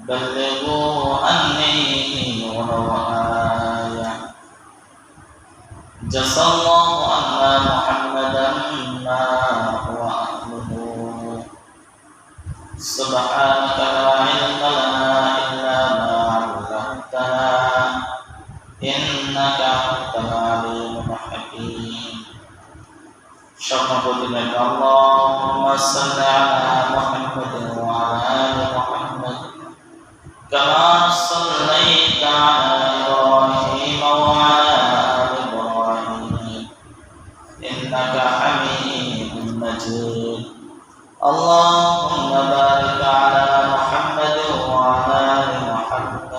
بلغوا عني ولو آية جزى الله عنا محمدا ما هو أهله سبحانك لا علم لنا إلا ما علمتنا إنك أنت العليم الحكيم شرفت اللهم صل على محمد وعلى آل محمد كما صليت على إبراهيم وعلى آل إبراهيم إنك حميد مجيد اللهم بارك على محمد وعلى آل محمد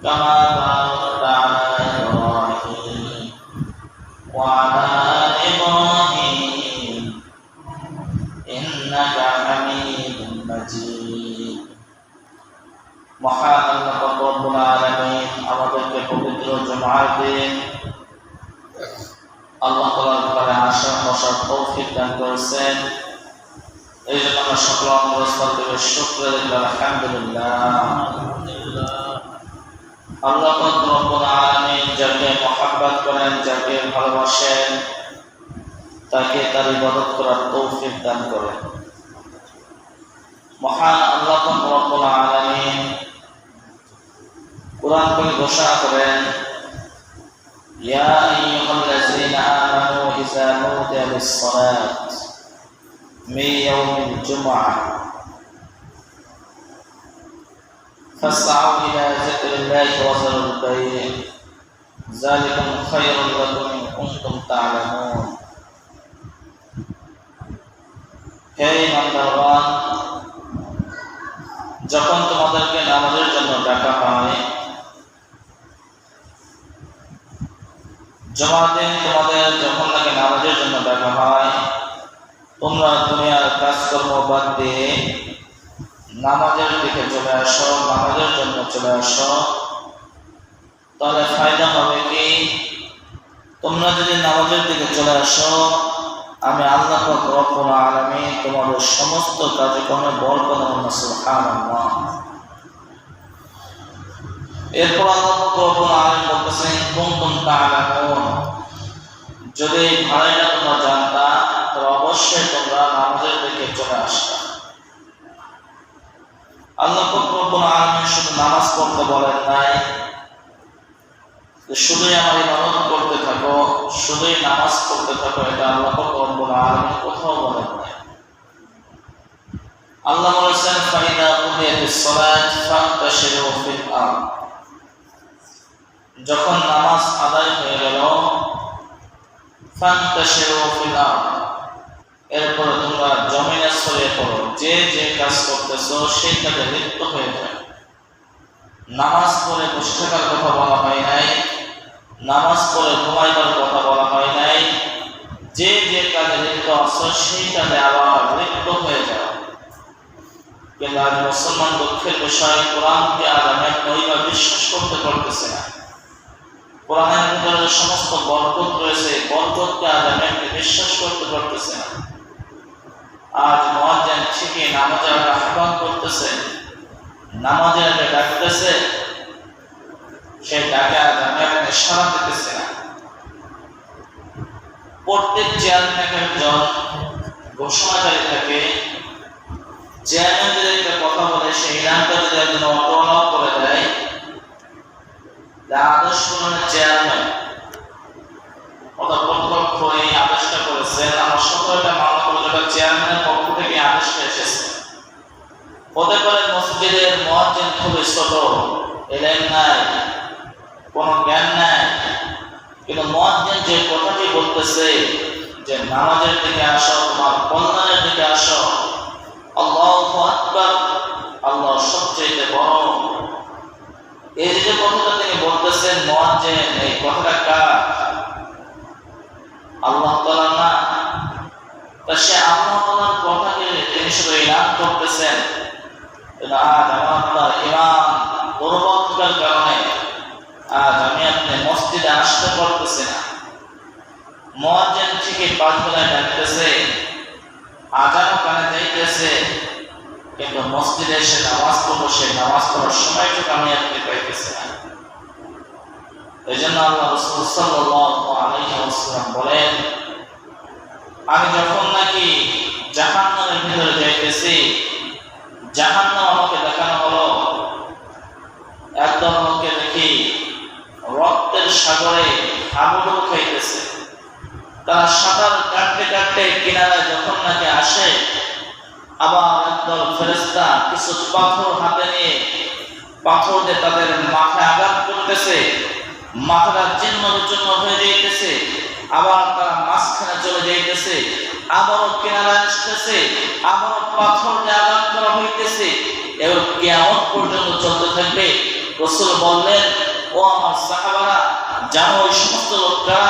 كما باركت على إبراهيم وعلى آل إبراهيم إنك حميد مجيد মহান আল্লাহ রব্বুল আলামিন আমাদেরকে পবিত্র জুমার দিন আল্লাহ তাআলার ঘরে আসা বসার তৌফিক দান করেছেন। এই জন্য আমরা সকল অঙ্গস্থলকে শুকরিয়া দিই আলহামদুলিল্লাহ। আল্লাহ রব্বুল আলামিন যাকে মহব্বত করেন, যাকে ভালোবাসেন, তাকে তার ইবাদত করার তৌফিক দান করেন। মহান আল্লাহ রব্বুল আলামিন কুরআন পাকে ঘোষণা করেন, ইয়া আইয়ুহাল্লাযীনা আমানু ইযা নুদিয়া লিস-সালাত মিন ইয়াউমিল জুমআহ ফাসআউ ইলা যিকরিল্লাহি ওয়া যারুল বাই' যালিকুম খায়রুল লাকুম ইন কুনতুম তা'লামুন। হে ইমানদারগণ, যখন তোমাদেরকে নামাজের জন্য ডাকা হয়, জুমার দিন তোমাদের যখন নাকি নামাজের জন্য ডাকা হয়, তোমরা দুনিয়ার কাজকর্ম বাদ দিয়ে নামাজের দিকে চলে আসো, নামাজের জন্য চলে আসো। তাহলে ফায়দা হবে কি? তোমরা যদি নামাজের দিকে চলে আসো, আমি আল্লাহ রব্বুল আলামিন তোমাদের সমস্ত কাজকর্মে বরকত দান করব। সুবহানাল্লাহ। এরপর আল্লাহ রব্বুল আলামিন বলতেছেন, কুনতুম তা'লামুন, যদি ভালোটা তোমরা জানতা তবে অবশ্যই তোমরা নামাজের দিকে চলে আসতা। আল্লাহ রব্বুল আলামিন শুধু নামাজ পড়তে বলেন নাই, শুধুই আমার ইবাদত করতে থাকো, শুধুই নামাজ পড়তে থাকো, এটা আল্লাহ রব্বুল আলামিন কোথাও বলেন নাই। আল্লাহ বলেছেন, ফাইদা কুদিয়াতিস সালাত ফান্তাশিরু ফিল আরদ, যখন নামাজ আদায় হয়ে গেল, ফান্তাশিরু ফিল আরদ, এরপর তোমরা জমিনে ছড়িয়ে পড়ো, যে যে কাজ করতেছো সেই কাজে লিপ্ত হয়ে যাও। নামাজ পড়ে বসে থাকার কথা বলা হয় নাই, নামাজ পড়ে ঘুমাইবার কথা বলা হয় নাই। যে যে কাজে লিপ্ত আছো সেই কাজে আবার লিপ্ত হয়ে যাও। কিন্তু আজ মুসলমান দুঃখের বিষয়, কোরআনকে আজ আমি ওইভাবে বিশ্বাস করতে পারতেছি না। কোরআনের ভিতরে যে সমস্ত বরকত রয়েছে, বরকতকে আজ আমি বিশ্বাস করতে পারতেছি না। আজ মুয়াজ্জিন ঠিকই নামাজে আহ্বান করতেছে, নামাজে ডাকতেছে, সেই ডাকে আজ আমি আপনাকে সাড়া দিতেছি না। প্রত্যেক চেয়ারম্যান একজন ঘোষণাকারী থাকে, চেয়ারম্যান যদি একটা কথা বলে সেই নামটা যদি একজন অটোনম করে দেয়, আদেশ প্রণয়নের চেয়ারম্যান অথবা কর্তৃপক্ষ এই আদেশটা করেছেন, আমার 17টা মামলা করে চেয়ারম্যানের পক্ষ থেকে আদেশটা এসেছে। হতে পারে মসজিদের মুয়াজ্জিন খুবই ছোট, এলেম নাই, কোনো জ্ঞান নাই, কিন্তু মুয়াজ্জিন যে কথাটি বলতেছে যে নামাজের দিকে আসো, তোমার কল্যাণের দিকে আসো, আল্লাহু আকবার, আল্লাহ সবচেয়ে বড়, এই যে কথাটা তিনি বলতেছেন মুয়াজ্জিন, এই কথাটা কার? আল্লাহ তাআলা না? তা সে আল্লাহ তাআলার কথাকে তিনি শুধু ইলান করতেছেন। আজ আমার ইমান দুর্বল থাকার কারণে আজ আমি আপনি মসজিদে আসতে পারতেছি না। মুয়াজ্জিন ঠিকই 5 বেলায় ডাকতেছে, আজানও কানে যাইতেছে, কিন্তু মসজিদে এসে নামাজ পড়বো, সেই নামাজ পড়ার সময়টুকু আমি আপনি পাইতেছি না। এই জন্য আল্লাহ রাসূল সাল্লাল্লাহু আলাইহি ওয়াসাল্লাম বলেন, আমি যখন নাকি জাহান্নামের ভিতরে যাইতেছি, জাহান্নাম আমাকে দেখানো হলো, একদম লোককে দেখি রক্তের সাগরে হাবুডুবু খাইতেছে। তারা সাঁতার কাটতে কাটতে কিনারায় যখন নাকি আসে, আবার একদল ফেরেশতা কিছু পাথর হাতে নিয়ে পাথর দিয়ে তাদের মাথায় আঘাত করতেছে, মাথাটা চিহ্ন বিচ্ছিন্ন হয়ে যাইতেছে, আবার তারা মাঝখানে চলে যাইতেছে, আবারও কিনারায় আসতেছে, আবারও পাথর দিয়ে আঘাত করা হইতেছে, এবং কিয়ামত পর্যন্ত চলতে থাকবে। রাসূল বললেন, ও আমার সাহাবারা, জানো ওই সমস্ত লোকরা?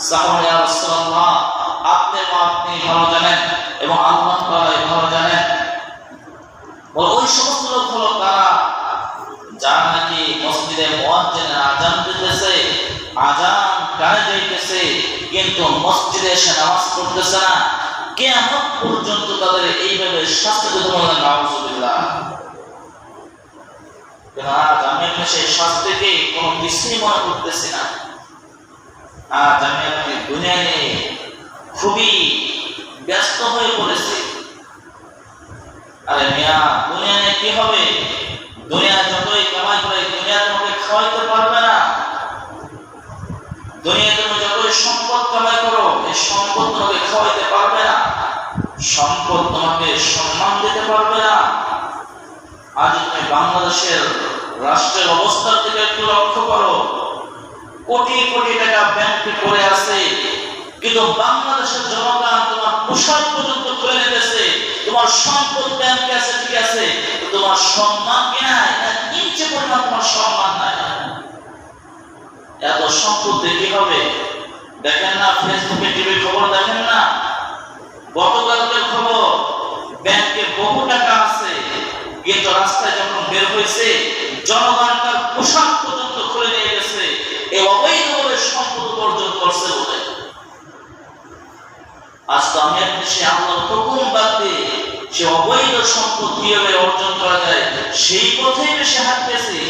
সাহাবা, ইয়া রাসূলুল্লাহ, আপনি ভালো জানেন এবং আল্লাহ তাআলা ভালো জানেন। ওই সমস্ত লোক হলো তারা যারা নাকি মসজিদে মুয়াজ্জিন আযান দিতেছে, আযান কানে যাইতেছে, কিন্তু মসজিদে এসে নামাজ পড়তেছে না। কিয়ামত পর্যন্ত তাদের এইভাবে শাস্তি দিতে হবে। নাউযুবিল্লাহ। আজ আমি সেই শাস্তিকে কোনো কিছুই মনে করতেছি না। আজ আমি আপনি দুনিয়া নিয়ে খুবই ব্যস্ত হয়ে পড়েছি। আরে মিয়া, দুনিয়া নিয়ে কি হবে? দুনিয়া যতই কামাই করে, দুনিয়া তোমাকে খাওয়াইতে পারবে না। দুনিয়া তুমি যতই সম্পদ কামাই করো, এই সম্পদ তোমাকে খাওয়াইতে পারবে না। সম্পদ তোমাকে সম্মান দিতে পারবে না। আজ তুমি বাংলাদেশের রাষ্ট্রের অবস্থার দিকে একটু লক্ষ্য করো। কোটি কোটি টাকা ব্যাংকে পড়ে আছে, কিন্তু বাংলাদেশের জনগণ তোমার পোশাক পর্যন্ত খুলে নিতেছে। তোমার সম্পদ ব্যাংকে আছে, ঠিক আছে, তোমার সম্মান কি নাই? ইঞ্চি পরিমাণ তোমার সম্মান নাই। এত সম্পদ কি হবে? দেখেন না ফেসবুকে, টিভি খবর দেখেন না? গতকালকের খবর, ব্যাংকে বহু টাকা আছে, কিন্তু রাস্তায় যখন বের হয়েছে, জনগণ তার পোশাক পর্যন্ত খুলে নিয়ে গেছে। এই অবৈধভাবে সম্পদ অর্জন করছে বলে। আজ তো আমি আপনি সে আল্লাহর হুকুম বাদ দিয়ে সে অবৈধ সম্পদ কিভাবে অর্জন করা যায়, সেই পথেই বেশি হাঁটতেছি।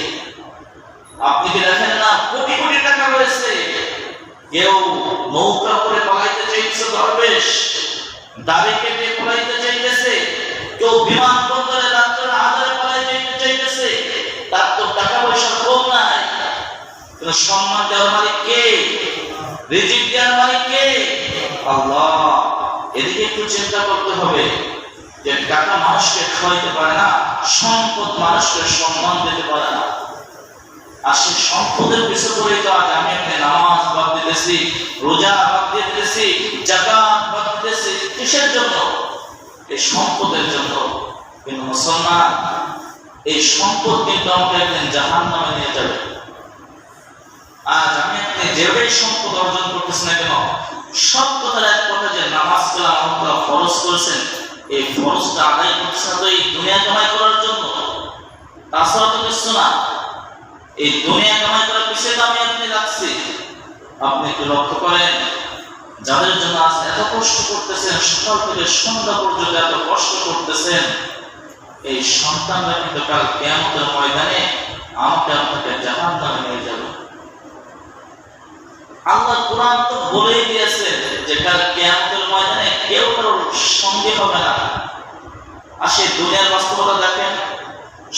আপনি কি দেখেন না, কোটি কোটি টাকা রয়েছে, কেউ নৌকা করে পালাইতে চাইছে, দরবেশ দাড়ি কেটে পালাইতে চাইতেছে, কেউ বিমানবন্দরে রাত্রে আধারে পালাইতে চাইতেছে। তার তো টাকা পয়সা কম নাই, কিন্তু সম্মান দেওয়ার মালিক কে? রিজিক দেওয়ার মালিক কে? আল্লাহ। এদিকে একটু চিন্তা করতে হবে যে টাকা মানুষকে খাওয়াইতে পারে না, সম্পদ মানুষকে সম্মান দিতে পারে না। আর সেই সম্পদের পিছনে পড়েই তো আজ আমি আপনি নামাজ বাদ দিতেছি, রোজা বাদ দিতেছি, যাকাত বাদ দিতেছি। কিসের জন্য? এই সম্পদের জন্য। কিন্তু মুসলমান, এই সম্পদ কিন্তু আমাকে একদিন জাহান্নামে নিয়ে যাবে। আজ আমি আপনি যেভাবে সম্পদ অর্জন করতেছি না কেন, সব কথার এক কথা যে নামাজ কালাম আল্লাহ ফরজ করেছেন, এই ফরজটা আদায় করতেছে না তো এই দুনিয়া কামাই করার জন্য, তাছাড়া তো কিছু না। এই দুনিয়া কামাই করার পিছিয়ে তো আমি আপনি রাখছি। আপনি একটু লক্ষ্য করেন, যাদের জন্য আজ এত কষ্ট করতেছেন, সকাল থেকে সন্ধ্যা পর্যন্ত এত কষ্ট করতেছেন, এই সন্তানরা কিন্তু কাল কিয়ামতের ময়দানে আমাকে আপনাকে জাহান্নামে নিয়ে যাবে। আল্লাহ কুরআন তো বলেই দিয়েছে যে কাল কিয়ামতের ময়দানে কেউ কারোর সঙ্গে হবে না। আর সেই দুনিয়ার বাস্তবতা দেখেন,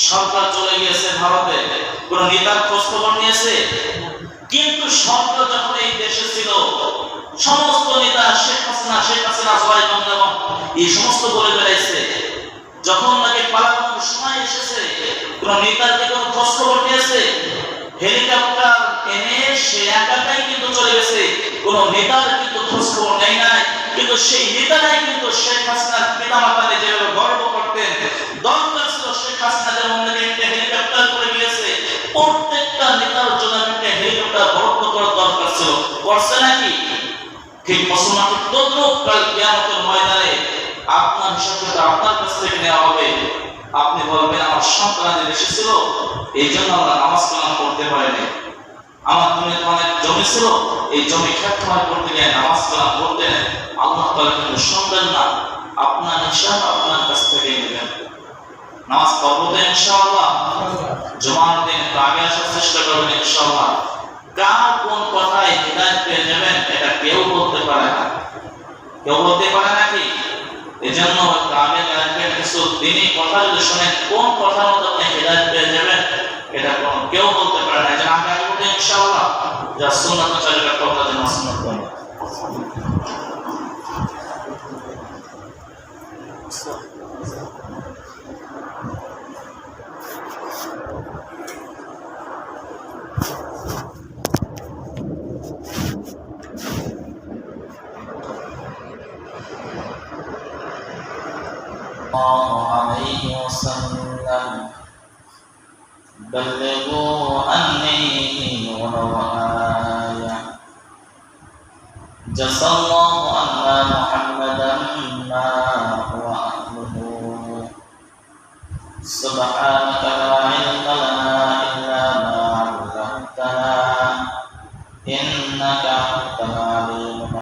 সরকার চলে গিয়েছে ভারতে, কোন নেতার খোঁজ খবর নিয়েছে? কিন্তু সরকার যখন এই দেশে ছিল, সমস্ত নেতা শেখ হাসিনা জয় বাংলা এই সমস্ত বলে বেড়াইছে। যখন নাকি পালানোর সময় এসেছে, কোন নেতার কি কোন খোঁজ খবর নিয়েছে? হেলিকপ্টার এনে সে একাই কিন্তু চলে গেছে, কোন নেতার কিন্তু খোঁজ খবর নেই নাই। কিন্তু সেই নেতারাই কিন্তু শেখ হাসিনার পিতামাতা যেভাবে গর্ব করতেন, দরকার ছিল শেখ হাসিনা যেমন একটা হেলিকপ্টার করে গিয়েছে, প্রত্যেকটা নেতার জন্য একটা হেলিকপ্টার বরাদ্দ করার দরকার ছিল। করছে নাকি? ঠিক মুসলমানকে তদ্রুপ কাল কিয়ামতের ময়দানে আপনার হিসাবটা আপনার কাছ থেকে নেওয়া হবে। আপনি বলবেন আমার সন্তানাদের বেশি ছিল, এই জন্য আমরা নামাজ কালাম পড়তে পারিনি। আমার তুমি অনেক জমি ছিল, এই জমি খেত খামার করতে গিয়ে নামাজ কালাম পড়তে নেই। আল্লাহ তাআলা কিন্তু শুনবেন না, আপনার হিসাব আপনার কাছ থেকে নেবেন। নামাজ পড়বো তো ইনশাআল্লাহ। জুমার দিন একটু আগে আসার চেষ্টা করবেন ইনশাআল্লাহ। কার কোন কথায় হিদায়াত পেয়ে যাবেন এটা কেউ বলতে পারে না, কেউ বলতে পারে নাকি? এজন্য আগে আসবেন, কিছু দিনই কথা যদি শোনেন কোন কথার মধ্যে আপনি হিদায়াত পেয়ে যাবেন এটা কেউ বলতে পারে না। এজন্য আগে আসবো ইনশাআল্লাহ। যা সুন্নাত চালিয়ে কথা যেন সুন্নাত বলে। الله عليه وسلم بلغوا عني ولو آية جزى الله عنا محمدا ما هو أهله سبحانك لا علم لنا إلا ما علمتنا إنك أنت